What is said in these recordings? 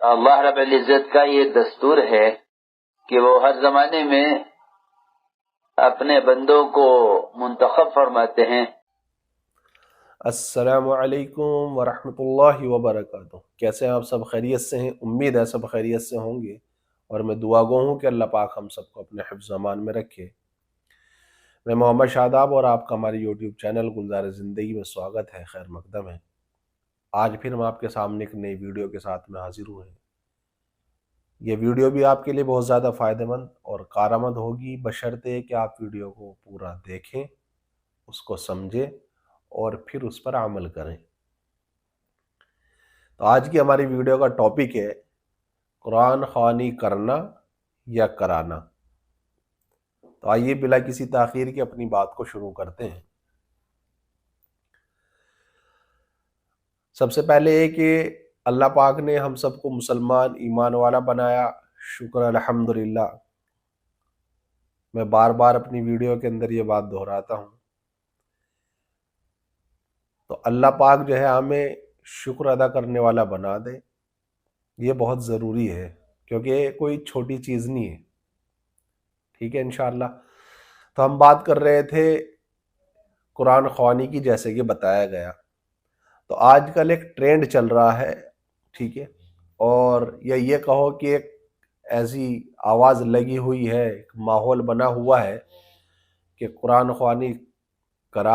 اللہ رب العزت کا یہ دستور ہے کہ وہ ہر زمانے میں اپنے بندوں کو منتخب فرماتے ہیں۔ السلام علیکم ورحمۃ اللہ وبرکاتہ۔ کیسے ہیں آپ؟ سب خیریت سے ہیں؟ امید ہے سب خیریت سے ہوں گے، اور میں دعا گو ہوں کہ اللہ پاک ہم سب کو اپنے حفظ امان میں رکھے۔ میں محمد شاداب اور آپ کا ہمارے یوٹیوب چینل گلزار زندگی میں سواگت ہے، خیر مقدم ہے۔ آج پھر ہم آپ کے سامنے ایک نئی ویڈیو کے ساتھ میں حاضر ہوئے ہیں۔ یہ ویڈیو بھی آپ کے لیے بہت زیادہ فائدہ مند اور کارآمد ہوگی، بشرطے کہ آپ ویڈیو کو پورا دیکھیں، اس کو سمجھیں اور پھر اس پر عمل کریں۔ تو آج کی ہماری ویڈیو کا ٹاپک ہے قرآن خوانی کرنا یا کرانا۔ تو آئیے بلا کسی تاخیر کے اپنی بات کو شروع کرتے ہیں۔ سب سے پہلے یہ کہ اللہ پاک نے ہم سب کو مسلمان ایمان والا بنایا، شکر الحمدللہ۔ میں بار بار اپنی ویڈیو کے اندر یہ بات دہراتا ہوں۔ تو اللہ پاک جو ہے ہمیں شکر ادا کرنے والا بنا دے، یہ بہت ضروری ہے، کیونکہ یہ کوئی چھوٹی چیز نہیں ہے۔ ٹھیک ہے انشاءاللہ۔ تو ہم بات کر رہے تھے قرآن خوانی کی، جیسے کہ بتایا گیا۔ تو آج کل ایک ٹرینڈ چل رہا ہے، ٹھیک ہے، اور یا یہ کہو کہ ایک ایسی آواز لگی ہوئی ہے، ایک ماحول بنا ہوا ہے کہ قرآن خوانی کر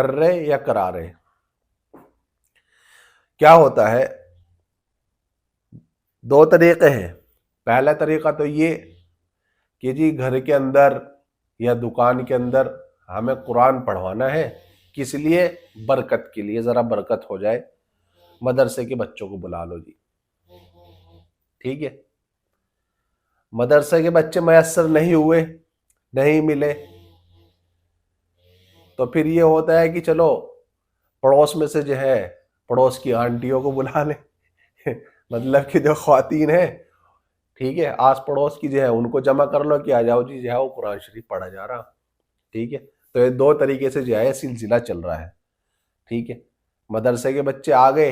رہے یا کرا رہے۔ کیا ہوتا ہے؟ دو طریقے ہیں۔ پہلا طریقہ تو یہ کہ جی گھر کے اندر یا دکان کے اندر ہمیں قرآن پڑھوانا ہے، کس لیے؟ برکت کے لیے، ذرا برکت ہو جائے، مدرسے کے بچوں کو بلا لو جی۔ ٹھیک ہے، مدرسے کے بچے میسر نہیں ہوئے، نہیں ملے، تو پھر یہ ہوتا ہے کہ چلو پڑوس میں سے جو ہے پڑوس کی آنٹیوں کو بلا لیں، مطلب کہ جو خواتین ہیں، ٹھیک ہے، آس پڑوس کی جو ہے ان کو جمع کر لو کہ آ جاؤ جی، جو ہے وہ قرآن شریف پڑھا جا رہا۔ ٹھیک ہے، تو یہ دو طریقے سے جو ہے سلسلہ چل رہا ہے۔ ٹھیک ہے، مدرسے کے بچے آ گئے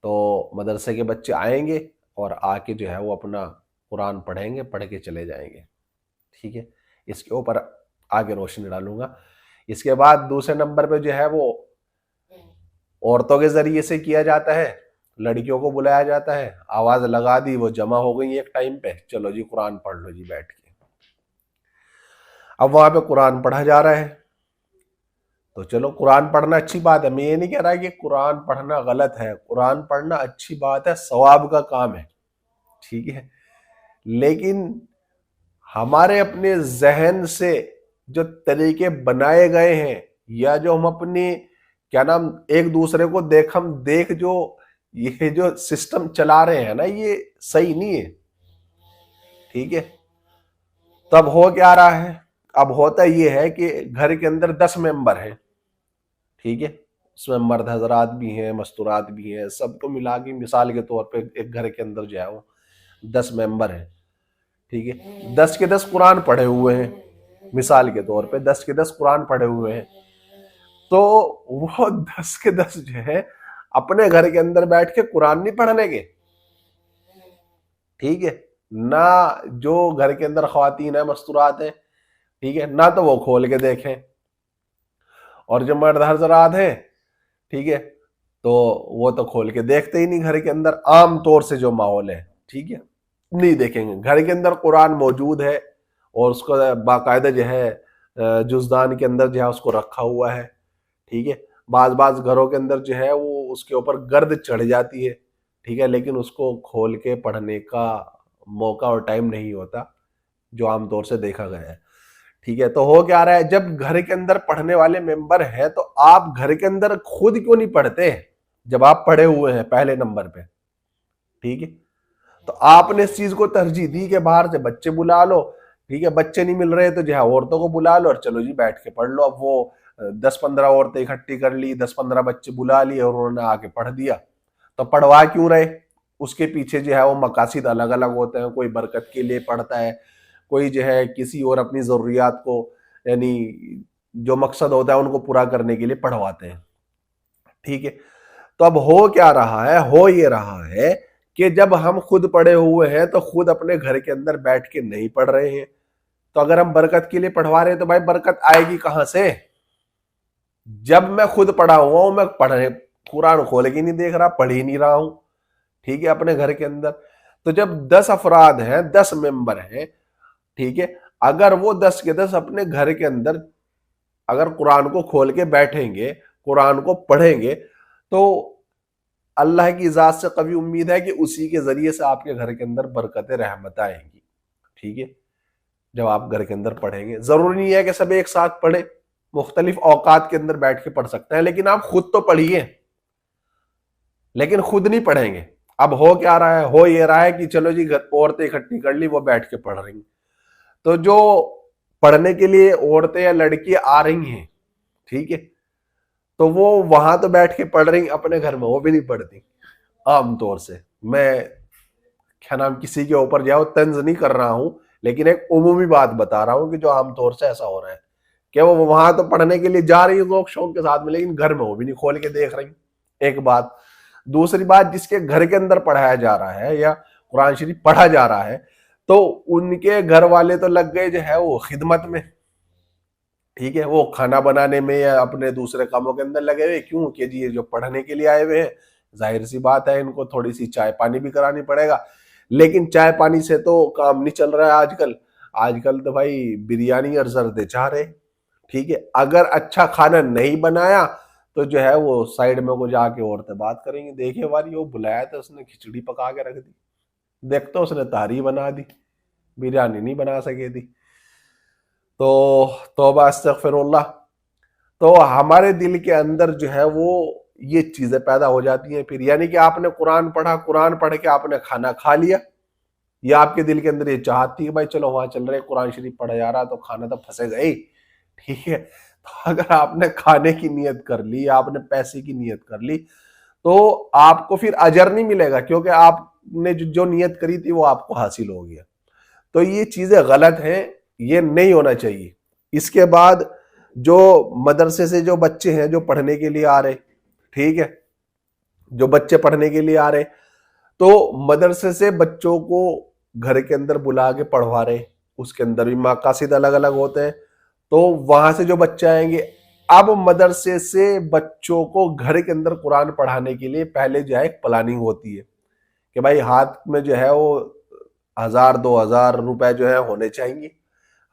تو مدرسے کے بچے آئیں گے اور آ کے جو ہے وہ اپنا قرآن پڑھیں گے، پڑھ کے چلے جائیں گے۔ ٹھیک ہے، اس کے اوپر آگے روشنی ڈالوں گا۔ اس کے بعد دوسرے نمبر پہ جو ہے وہ عورتوں کے ذریعے سے کیا جاتا ہے، لڑکیوں کو بلایا جاتا ہے، آواز لگا دی، وہ جمع ہو گئی ایک ٹائم پہ، چلو جی قرآن پڑھ لو جی بیٹھ کے۔ اب وہاں پہ قرآن پڑھا جا رہا ہے، تو چلو قرآن پڑھنا اچھی بات ہے، میں یہ نہیں کہہ رہا کہ قرآن پڑھنا غلط ہے، قرآن پڑھنا اچھی بات ہے، ثواب کا کام ہے۔ ٹھیک ہے، لیکن ہمارے اپنے ذہن سے جو طریقے بنائے گئے ہیں، یا جو ہم اپنی کیا نام ایک دوسرے کو دیکھ جو یہ جو سسٹم چلا رہے ہیں نا، یہ صحیح نہیں ہے۔ ٹھیک ہے، تب ہو کیا رہا ہے؟ اب ہوتا یہ ہے کہ گھر کے اندر 10 ممبر ہیں، ٹھیک ہے، اس میں مرد حضرات بھی ہیں، مستورات بھی ہیں، سب کو ملا کے مثال کے طور پہ ایک گھر کے اندر جو ہے وہ 10 ممبر ہیں۔ ٹھیک ہے، 10 کے 10 قرآن پڑھے ہوئے ہیں، مثال کے طور پہ 10 کے 10 قرآن پڑھے ہوئے ہیں، تو وہ 10 کے 10 جو ہے اپنے گھر کے اندر بیٹھ کے قرآن نہیں پڑھنے کے۔ ٹھیک ہے، نہ جو گھر کے اندر خواتین ہیں، مستورات ہیں، ٹھیک ہے، نہ تو وہ کھول کے دیکھیں، اور جو مرد حضرات ہیں، ٹھیک ہے، تو وہ تو کھول کے دیکھتے ہی نہیں گھر کے اندر، عام طور سے جو ماحول ہے، ٹھیک ہے، نہیں دیکھیں گے۔ گھر کے اندر قرآن موجود ہے اور اس کو باقاعدہ جو ہے جزدان کے اندر جو ہے اس کو رکھا ہوا ہے، ٹھیک ہے۔ بعض گھروں کے اندر جو ہے وہ اس کے اوپر گرد چڑھ جاتی ہے، ٹھیک ہے، لیکن اس کو کھول کے پڑھنے کا موقع اور ٹائم نہیں ہوتا، جو عام طور سے دیکھا گیا ہے۔ ٹھیک ہے، تو ہو کیا رہا ہے؟ جب گھر کے اندر پڑھنے والے ممبر ہیں تو آپ گھر کے اندر خود کیوں نہیں پڑھتے جب آپ پڑھے ہوئے ہیں پہلے نمبر پہ؟ ٹھیک ہے، تو آپ نے اس چیز کو ترجیح دی کہ باہر سے بچے بلا لو، ٹھیک ہے، بچے نہیں مل رہے تو جو ہے عورتوں کو بلا لو اور چلو جی بیٹھ کے پڑھ لو۔ اب وہ 10-15 عورتیں اکٹھی کر لی، 10-15 بچے بلا لیے اور انہوں نے آ کے پڑھ دیا۔ تو پڑھوا کیوں رہے؟ اس کے پیچھے جو ہے وہ مقاصد الگ الگ ہوتے ہیں، کوئی برکت کے لیے پڑھتا ہے، کوئی جو ہے کسی اور اپنی ضروریات کو، یعنی جو مقصد ہوتا ہے ان کو پورا کرنے کے لیے پڑھواتے ہیں۔ ٹھیک ہے، تو اب ہو کیا رہا ہے؟ ہو یہ رہا ہے کہ جب ہم خود پڑھے ہوئے ہیں تو خود اپنے گھر کے اندر بیٹھ کے نہیں پڑھ رہے ہیں، تو اگر ہم برکت کے لیے پڑھوا رہے ہیں تو بھائی برکت آئے گی کہاں سے؟ جب میں خود پڑھا ہوا ہوں، میں پڑھنے قرآن کھول کے نہیں دیکھ رہا، پڑھ ہی نہیں رہا ہوں، ٹھیک ہے، اپنے گھر کے اندر. تو جب 10 افراد ہیں، 10 ممبر ہیں، ٹھیک ہے، اگر وہ 10 کے 10 اپنے گھر کے اندر اگر قرآن کو کھول کے بیٹھیں گے، قرآن کو پڑھیں گے، تو اللہ کی ذات سے قوی امید ہے کہ اسی کے ذریعے سے آپ کے گھر کے اندر برکت رحمت آئیں گی. ٹھیک ہے، جب آپ گھر کے اندر پڑھیں گے، ضروری نہیں ہے کہ سب ایک ساتھ پڑھیں، مختلف اوقات کے اندر بیٹھ کے پڑھ سکتے ہیں، لیکن آپ خود تو پڑھیے. لیکن خود نہیں پڑھیں گے. اب ہو کیا رہا ہے؟ ہو یہ رہا ہے کہ چلو جی عورتیں اکٹھی کر لی، وہ بیٹھ کے پڑھ رہی ہیں. تو جو پڑھنے کے لیے عورتیں یا لڑکی آ رہی ہیں، ٹھیک ہے، تو وہ وہاں تو بیٹھ کے پڑھ رہی ہیں، اپنے گھر میں وہ بھی نہیں پڑھتی. عام طور سے میں کیا نام کسی کے اوپر جاؤ طنز نہیں کر رہا ہوں، لیکن ایک عمومی بات بتا رہا ہوں کہ جو عام طور سے ایسا ہو رہا ہے کہ وہ وہاں تو پڑھنے کے لیے جا رہی ہیں لوگ شوق کے ساتھ میں، لیکن گھر میں وہ بھی نہیں کھول کے دیکھ رہی. ایک بات. دوسری بات، جس کے گھر کے اندر پڑھایا جا رہا ہے یا قرآن شریف پڑھا جا رہا ہے، تو ان کے گھر والے تو لگ گئے جو ہے وہ خدمت میں، ٹھیک ہے، وہ کھانا بنانے میں یا اپنے دوسرے کاموں کے اندر لگے ہوئے. کیوں کہ جی یہ جو پڑھنے کے لیے آئے ہوئے ہیں، ظاہر سی بات ہے ان کو تھوڑی سی چائے پانی بھی کرانی پڑے گا. لیکن چائے پانی سے تو کام نہیں چل رہا ہے آج کل تو بھائی بریانی اور زردے چاہ رہے. ٹھیک ہے، اگر اچھا کھانا نہیں بنایا تو جو ہے وہ سائیڈ میں کو جا کے عورتیں بات کریں گی، دیکھے والی وہ بلایا تھا، اس نے کھچڑی پکا کے رکھ دی، دیکھتا اس نے تہری بنا دی، بریانی نہیں بنا سکے تھی. تو توبہ استغفر اللہ. تو ہمارے دل کے اندر جو ہے وہ یہ چیزیں پیدا ہو جاتی ہیں. پھر یعنی کہ آپ نے قرآن پڑھا، قرآن پڑھ کے آپ نے کھانا کھا لیا، یا آپ کے دل کے اندر یہ چاہت تھی کہ بھائی چلو وہاں چل رہے قرآن شریف پڑھا جا رہا تو کھانا تو پھنسے گا ہی. ٹھیک ہے، تو اگر آپ نے کھانے کی نیت کر لی، آپ نے پیسے کی نیت کر لی، تو آپ کو پھر اجر نہیں ملے گا، کیونکہ آپ نے جو نیت کری تھی وہ آپ کو حاصل ہو گیا. تو یہ چیزیں غلط ہیں، یہ نہیں ہونا چاہیے. اس کے بعد جو مدرسے سے جو بچے ہیں جو پڑھنے کے لیے آ رہے، ٹھیک ہے، جو بچے پڑھنے کے لیے آ رہے، تو مدرسے سے بچوں کو گھر کے اندر بلا کے پڑھوا رہے، اس کے اندر بھی مقاصد الگ الگ ہوتے ہیں. تو وہاں سے جو بچے آئیں گے، اب مدرسے سے بچوں کو گھر کے اندر قرآن پڑھانے کے لیے پہلے جو ہے ایک پلاننگ ہوتی ہے کہ بھائی ہاتھ میں جو ہے وہ 1000-2000 روپے جو ہے ہونے چاہیے.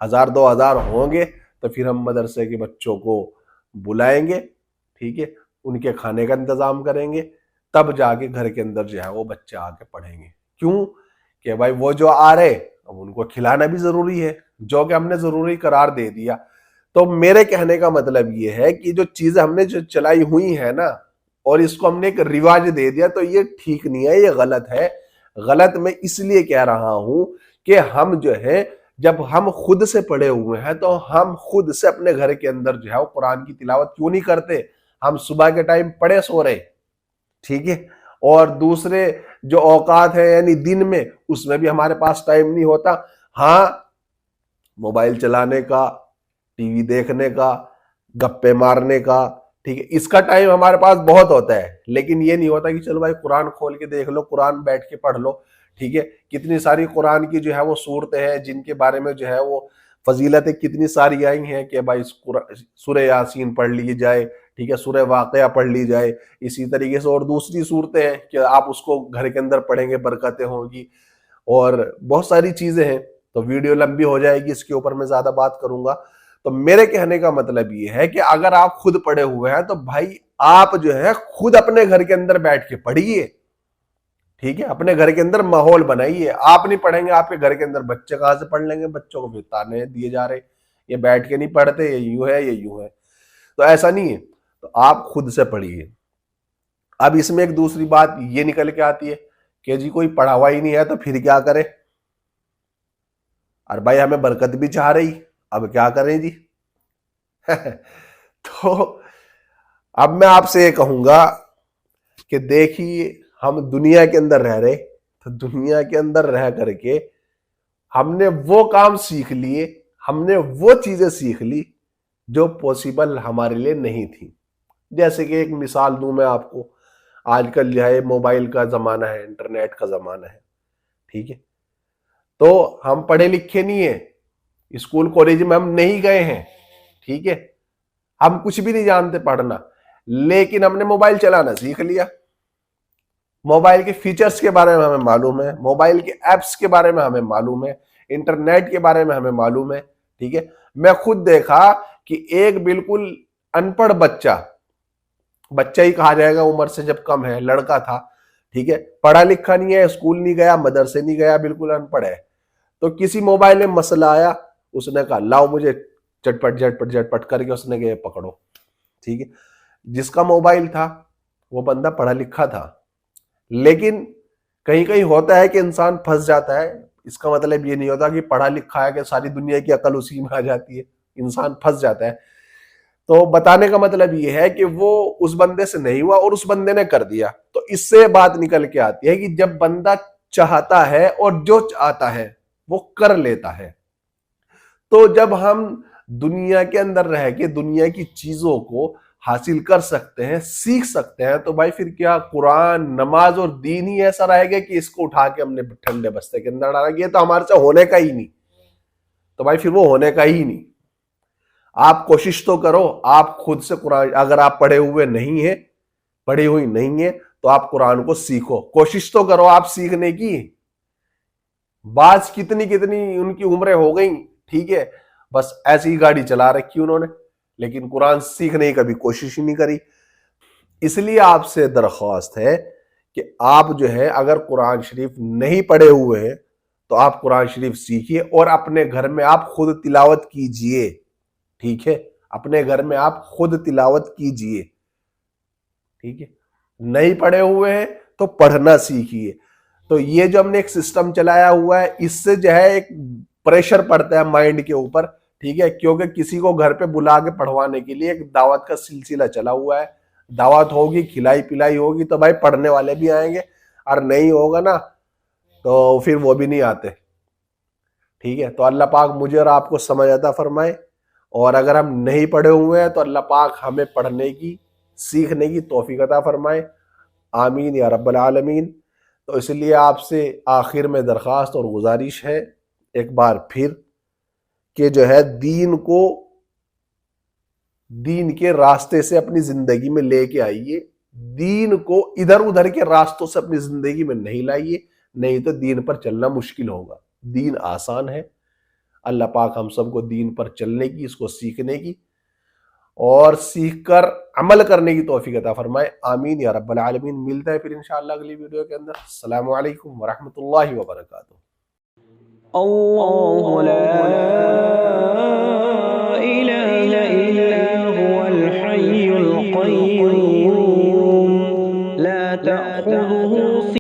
1000-2000 ہوں گے تو پھر ہم مدرسے کے بچوں کو بلائیں گے، ٹھیک ہے، ان کے کھانے کا انتظام کریں گے، تب جا کے گھر کے اندر جو ہے وہ بچے آ کے پڑھیں گے. کیوں کہ بھائی وہ جو آ رہے اب ان کو کھلانا بھی ضروری ہے، جو کہ ہم نے ضروری قرار دے دیا. تو میرے کہنے کا مطلب یہ ہے کہ جو چیزیں ہم نے جو چلائی ہوئی ہیں نا، اور اس کو ہم نے ایک رواج دے دیا، تو یہ ٹھیک نہیں ہے، یہ غلط ہے. غلط میں اس لیے کہہ رہا ہوں کہ ہم جو ہے جب ہم خود سے پڑھے ہوئے ہیں تو ہم خود سے اپنے گھر کے اندر جو ہے وہ قرآن کی تلاوت کیوں نہیں کرتے؟ ہم صبح کے ٹائم پڑھے سو رہے، ٹھیک ہے، اور دوسرے جو اوقات ہیں یعنی دن میں، اس میں بھی ہمارے پاس ٹائم نہیں ہوتا. ہاں، موبائل چلانے کا، ٹی وی دیکھنے کا، گپے مارنے کا، ٹھیک ہے، اس کا ٹائم ہمارے پاس بہت ہوتا ہے. لیکن یہ نہیں ہوتا کہ چلو بھائی قرآن کھول کے دیکھ لو، قرآن بیٹھ کے پڑھ لو. ٹھیک ہے، کتنی ساری قرآن کی جو ہے وہ صورتیں ہیں جن کے بارے میں جو ہے وہ فضیلتیں کتنی ساری آئی ہیں کہ بھائی سورہ یاسین پڑھ لی جائے، ٹھیک ہے، سورہ واقعہ پڑھ لی جائے. اسی طریقے سے اور دوسری صورتیں ہیں کہ آپ اس کو گھر کے اندر پڑھیں گے برکتیں ہوں گی، اور بہت ساری چیزیں ہیں. تو ویڈیو لمبی ہو جائے گی، اس کے اوپر میں زیادہ بات کروں گا. تو میرے کہنے کا مطلب یہ ہے کہ اگر آپ خود پڑھے ہوئے ہیں تو بھائی آپ جو ہے خود اپنے گھر کے اندر بیٹھ کے پڑھیے، ٹھیک ہے، اپنے گھر کے اندر ماحول بنائیے. آپ نہیں پڑھیں گے، آپ کے گھر کے اندر بچے کہاں سے پڑھ لیں گے؟ بچوں کو پھر تانے دیے جا رہے، یہ بیٹھ کے نہیں پڑھتے، یہ یوں ہے، یہ یوں ہے. تو ایسا نہیں ہے، تو آپ خود سے پڑھیے. اب اس میں ایک دوسری بات یہ نکل کے آتی ہے کہ جی کوئی پڑھا ہوا ہی نہیں ہے تو پھر کیا کرے؟ اور بھائی ہمیں برکت بھی چاہ رہی، اب کیا کریں جی؟ تو اب میں آپ سے یہ کہوں گا کہ دیکھیے، ہم دنیا کے اندر رہ رہے، تو دنیا کے اندر رہ کر کے ہم نے وہ کام سیکھ لیے، ہم نے وہ چیزیں سیکھ لی جو پاسبل ہمارے لیے نہیں تھی. جیسے کہ ایک مثال دوں میں آپ کو، آج کل جو ہے موبائل کا زمانہ ہے، انٹرنیٹ کا زمانہ ہے، ٹھیک ہے. تو ہم پڑھے لکھے نہیں ہیں، اسکول کالج میں ہم نہیں گئے ہیں، ٹھیک ہے، ہم کچھ بھی نہیں جانتے پڑھنا، لیکن ہم نے موبائل چلانا سیکھ لیا. موبائل کے فیچرز کے بارے میں ہمیں معلوم ہے، موبائل کے ایپس کے بارے میں ہمیں معلوم ہے، انٹرنیٹ کے بارے میں ہمیں معلوم ہے، ٹھیک ہے. میں خود دیکھا کہ ایک بالکل ان پڑھ بچہ ہی کہا جائے گا، عمر سے جب کم ہے، لڑکا تھا، ٹھیک ہے، پڑھا لکھا نہیں ہے، اسکول نہیں گیا، مدرسے نہیں گیا، بالکل ان پڑھ ہے. تو کسی موبائل میں مسئلہ آیا، اس نے کہا لاؤ مجھے جھٹ پٹ کر کے اس نے کہا پکڑو، ٹھیک ہے. جس کا موبائل تھا وہ بندہ پڑھا لکھا تھا، لیکن کہیں کہیں ہوتا ہے کہ انسان پھنس جاتا ہے. اس کا مطلب یہ نہیں ہوتا کہ پڑھا لکھا ہے کہ ساری دنیا کی عقل اسی میں آ جاتی ہے، انسان پھنس جاتا ہے. تو بتانے کا مطلب یہ ہے کہ وہ اس بندے سے نہیں ہوا اور اس بندے نے کر دیا. تو اس سے بات نکل کے آتی ہے کہ جب بندہ چاہتا ہے اور جو چاہتا ہے وہ کر لیتا ہے. تو جب ہم دنیا کے اندر رہ کے دنیا کی چیزوں کو حاصل کر سکتے ہیں، سیکھ سکتے ہیں، تو بھائی پھر کیا قرآن، نماز اور دین ہی ایسا رہے گا کہ اس کو اٹھا کے ہم نے ٹھنڈے بستے کے اندر ڈالا، یہ تو ہمارے سے ہونے کا ہی نہیں. تو بھائی پھر وہ ہونے کا ہی نہیں. آپ کوشش تو کرو، آپ خود سے قرآن، اگر آپ پڑھے ہوئے نہیں ہیں، پڑھی ہوئی نہیں ہیں، تو آپ قرآن کو سیکھو، کوشش تو کرو آپ سیکھنے کی. بعض کتنی ان کی عمریں ہو گئیں، ٹھیک ہے، بس ایسی ہی گاڑی چلا رکھی انہوں نے، لیکن قرآن سیکھنے کی کبھی کوشش ہی نہیں کری. اس لیے آپ سے درخواست ہے کہ آپ جو ہے اگر قرآن شریف نہیں پڑھے ہوئے ہیں تو آپ قرآن شریف سیکھیے اور اپنے گھر میں آپ خود تلاوت کیجئے، ٹھیک ہے، اپنے گھر میں آپ خود تلاوت کیجئے، ٹھیک ہے. نہیں پڑھے ہوئے ہیں تو پڑھنا سیکھیے. تو یہ جو ہم نے ایک سسٹم چلایا ہوا ہے، اس سے جو ہے ایک پریشر پڑتا ہے مائنڈ کے اوپر، ٹھیک ہے، کیونکہ کسی کو گھر پہ بلا کے پڑھوانے کے لیے ایک دعوت کا سلسلہ چلا ہوا ہے. دعوت ہوگی، کھلائی پلائی ہوگی تو بھائی پڑھنے والے بھی آئیں گے، اور نہیں ہوگا نا تو پھر وہ بھی نہیں آتے، ٹھیک ہے. تو اللہ پاک مجھے اور آپ کو سمجھ عطا فرمائے، اور اگر ہم نہیں پڑھے ہوئے ہیں تو اللہ پاک ہمیں پڑھنے کی، سیکھنے کی توفیق عطا فرمائے. آمین یا رب العالمین. تو اس لیے آپ سے آخر میں درخواست اور گزارش ہے ایک بار پھر کہ جو ہے دین کے راستے سے اپنی زندگی میں لے کے آئیے. دین کو ادھر ادھر کے راستوں سے اپنی زندگی میں نہیں لائیے، نہیں تو دین پر چلنا مشکل ہوگا. دین آسان ہے. اللہ پاک ہم سب کو دین پر چلنے کی، اس کو سیکھنے کی اور سیکھ کر عمل کرنے کی توفیق عطا فرمائے. آمین یا رب العالمین. ملتا ہے پھر انشاءاللہ اگلی ویڈیو کے اندر. السلام علیکم ورحمۃ اللہ وبرکاتہ. اللہ لا الہ الا هو الحی القیوم لا تأخذه